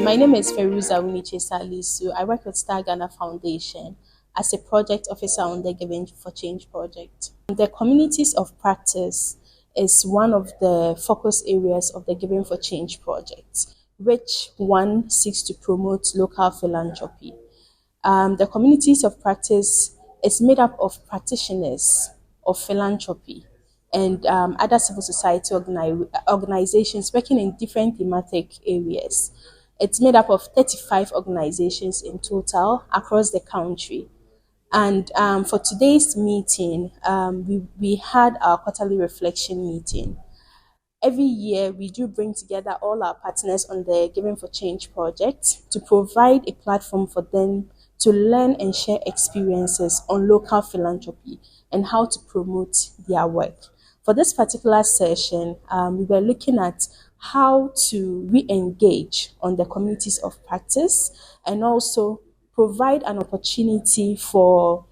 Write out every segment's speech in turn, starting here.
My name is Feruza Winiche Salisu. I work with Wilde Ganzen Foundation as a project officer on the Giving for Change project. The communities of practice is one of the focus areas of the Giving for Change project, which one seeks to promote local philanthropy. The communities of practice is made up of practitioners of philanthropy and other civil society organizations working in different thematic areas. It's made up of 35 organizations in total across the country. And for today's meeting, we had our quarterly reflection meeting. Every year, we do bring together all our partners on the Giving for Change project to provide a platform for them to learn and share experiences on local philanthropy and how to promote their work. For this particular session, we were looking at how to re-engage on the communities of practice and also provide an opportunity for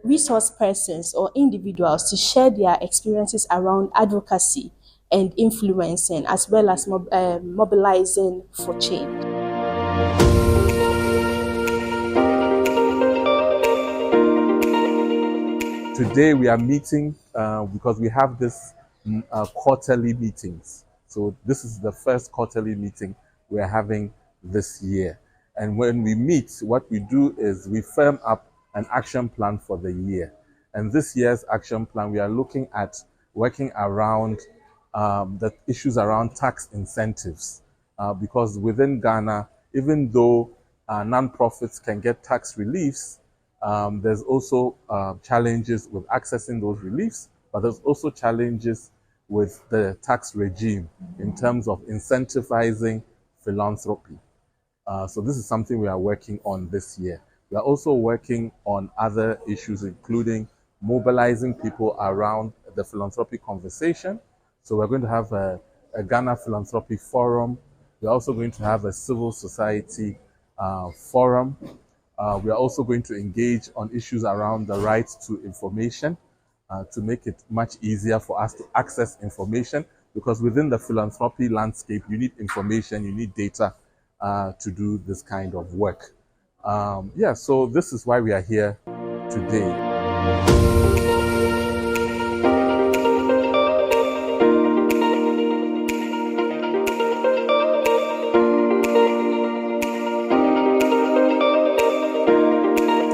resource persons or individuals to share their experiences around advocacy and influencing, as well as mobilizing for change. Today we are meeting because we have this quarterly meetings. So this is the first quarterly meeting we are having this year. And when we meet, what we do is we firm up an action plan for the year. And this year's action plan, we are looking at working around the issues around tax incentives. Because within Ghana, even though non-profits can get tax reliefs, there's also challenges with accessing those reliefs, but there's also challenges with the tax regime in terms of incentivizing philanthropy. So this is something we are working on this year. We are also working on other issues, including mobilizing people around the philanthropy conversation. So we're going to have a Ghana Philanthropy Forum. We're also going to have a civil society forum. We are also going to engage on issues around the right to information to make it much easier for us to access information, because within the philanthropy landscape, you need information, you need data to do this kind of work. So this is why we are here today.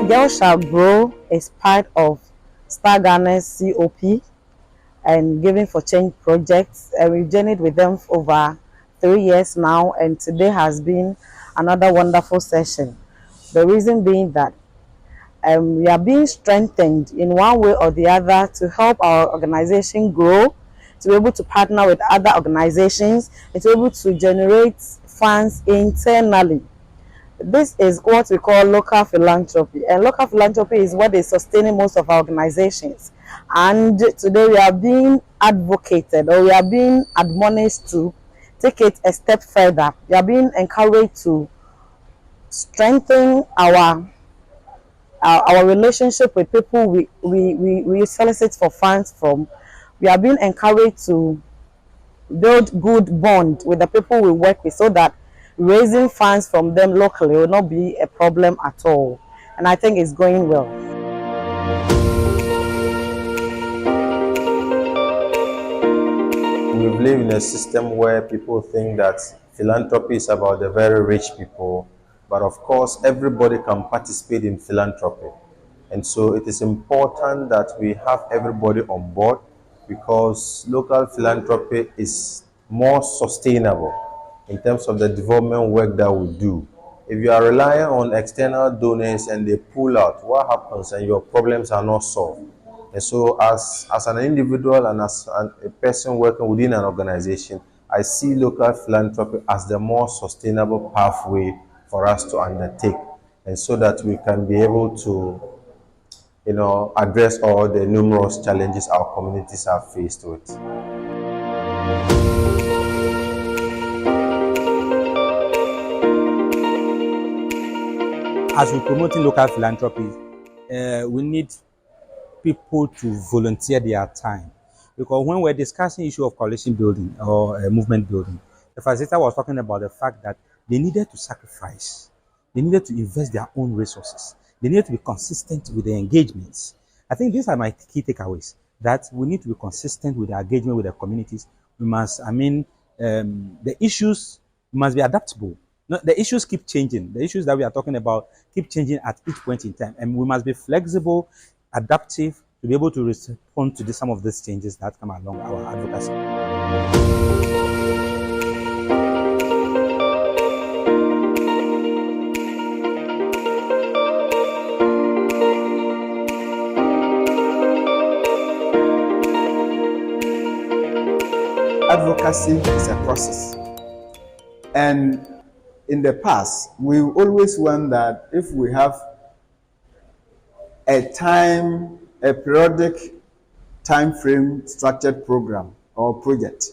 Girl Shall Grow is part of Star Ghana's COP and Giving for Change projects. We've journeyed with them for over 3 years now, and today has been another wonderful session. The reason being that we are being strengthened in one way or the other to help our organization grow, to be able to partner with other organizations, and to be able to generate funds internally. This is what we call local philanthropy, and local philanthropy is what is sustaining most of our organizations. And today we are being advocated, or we are being admonished to take it a step further. We are being encouraged to strengthen our relationship with people we solicit for funds from. We are being encouraged to build good bond with the people we work with, so that raising funds from them locally will not be a problem at all. And I think it's going well. We live in a system where people think that philanthropy is about the very rich people, but of course everybody can participate in philanthropy. And so it is important that we have everybody on board, because local philanthropy is more sustainable in terms of the development work that we do. If you are relying on external donors and they pull out, what happens? And your problems are not solved. And so as an individual and as a person working within an organization, I see local philanthropy as the more sustainable pathway for us to undertake, and so that we can be able to address all the numerous challenges our communities are faced with. As we're promoting local philanthropy, we need people to volunteer their time. Because when we're discussing issue of coalition building or movement building, the facilitator was talking about the fact that they needed to sacrifice. They needed to invest their own resources. They needed to be consistent with their engagements. I think these are my key takeaways, that we need to be consistent with our engagement with the communities. We must, the issues must be adaptable. No, the issues keep changing. The issues that we are talking about keep changing at each point in time. And we must be flexible, adaptive, to be able to respond to some of these changes that come along our advocacy. Advocacy is a process. And in the past, we always wondered if we have a periodic time frame structured program or project.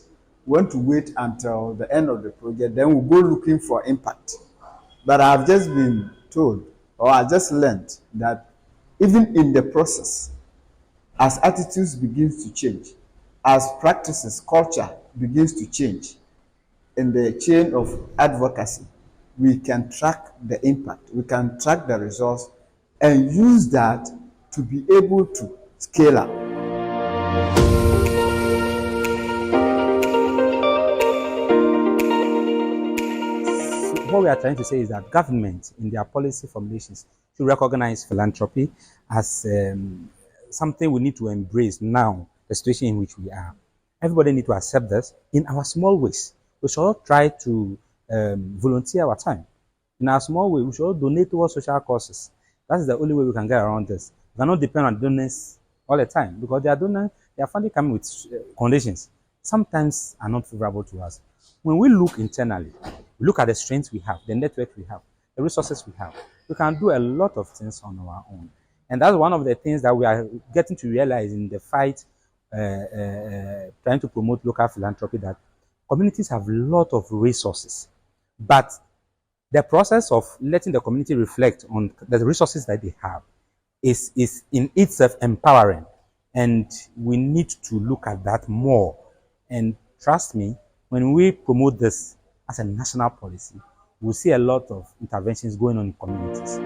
We want to wait until the end of the project, then we'll go looking for impact. But I've just been told, or I just learned, that even in the process, as attitudes begins to change, as practices, culture begins to change in the chain of advocacy, we can track the impact, we can track the results, and use that to be able to scale up. What we are trying to say is that government, in their policy formulations, should recognize philanthropy as something we need to embrace now, the situation in which we are. Everybody needs to accept this in our small ways. We should all try to volunteer our time. In our small way, we should all donate towards social causes. That's the only way we can get around this. We cannot depend on donors all the time, because they are finally coming with conditions sometimes are not favorable to us. When we look internally, we look at the strengths we have, the network we have, the resources we have, we can do a lot of things on our own. And that's one of the things that we are getting to realize in the fight trying to promote local philanthropy, that communities have a lot of resources, but the process of letting the community reflect on the resources that they have is in itself empowering, and we need to look at that more. And trust me, when we promote this as a national policy, we'll see a lot of interventions going on in communities.